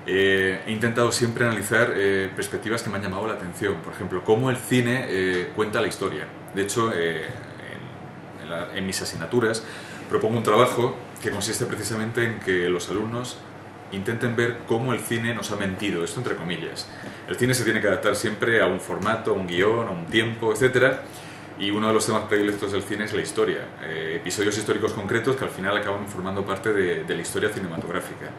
He intentado siempre analizar perspectivas que me han llamado la atención. Por ejemplo, cómo el cine cuenta la historia. De hecho, en mis asignaturas propongo un trabajo que consiste precisamente en que los alumnos intenten ver cómo el cine nos ha mentido, esto entre comillas. El cine se tiene que adaptar siempre a un formato, a un guión, a un tiempo, etcétera. Y uno de los temas predilectos del cine es la historia. Episodios históricos concretos que al final acaban formando parte de la historia cinematográfica.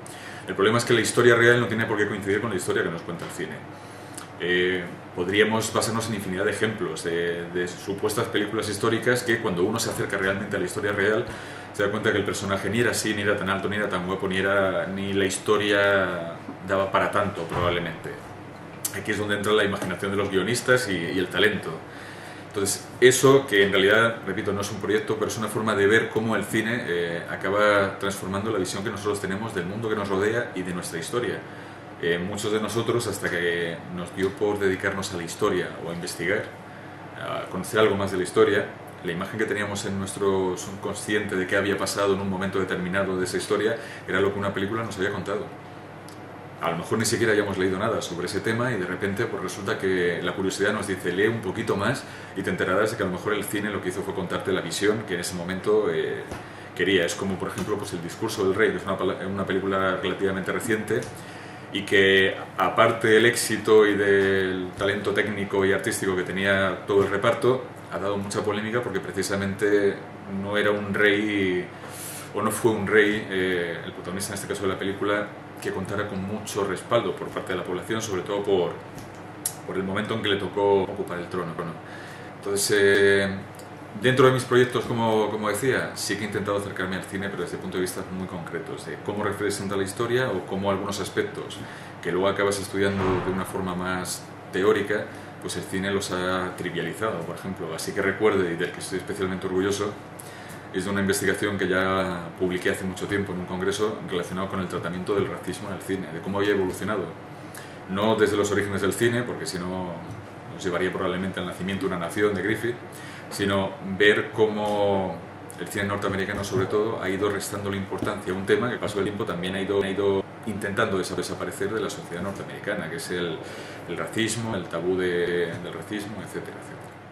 El problema es que la historia real no tiene por qué coincidir con la historia que nos cuenta el cine. Podríamos basarnos en infinidad de ejemplos de supuestas películas históricas que cuando uno se acerca realmente a la historia real se da cuenta que el personaje ni era así, ni era tan alto, ni era tan guapo, ni la historia daba para tanto probablemente. Aquí es donde entra la imaginación de los guionistas y el talento. Entonces, eso que en realidad, repito, no es un proyecto, pero es una forma de ver cómo el cine acaba transformando la visión que nosotros tenemos del mundo que nos rodea y de nuestra historia. Muchos de nosotros, hasta que nos dio por dedicarnos a la historia o a investigar, a conocer algo más de la historia, la imagen que teníamos en nuestro subconsciente de qué había pasado en un momento determinado de esa historia era lo que una película nos había contado. A lo mejor ni siquiera hayamos leído nada sobre ese tema y de repente pues resulta que la curiosidad nos dice lee un poquito más y te enterarás de que a lo mejor el cine lo que hizo fue contarte la visión que en ese momento quería. Es como por ejemplo pues El discurso del rey, que es una película relativamente reciente y que aparte del éxito y del talento técnico y artístico que tenía todo el reparto, ha dado mucha polémica porque precisamente no era un rey o no fue un rey, el protagonista en este caso de la película, que contara con mucho respaldo por parte de la población, sobre todo por el momento en que le tocó ocupar el trono. Entonces, dentro de mis proyectos, como decía, sí que he intentado acercarme al cine, pero desde puntos de vista muy concretos, de cómo representa la historia o cómo algunos aspectos que luego acabas estudiando de una forma más teórica, pues el cine los ha trivializado, por ejemplo. Así que recuerde, y del que estoy especialmente orgulloso, es de una investigación que ya publiqué hace mucho tiempo en un congreso relacionado con el tratamiento del racismo en el cine, de cómo había evolucionado. No desde los orígenes del cine, porque si no nos llevaría probablemente al nacimiento de una nación de Griffith, sino ver cómo el cine norteamericano sobre todo ha ido restando la importancia a un tema que pasó el tiempo también ha ido intentando desaparecer de la sociedad norteamericana, que es el racismo, el tabú del racismo, etcétera, etcétera.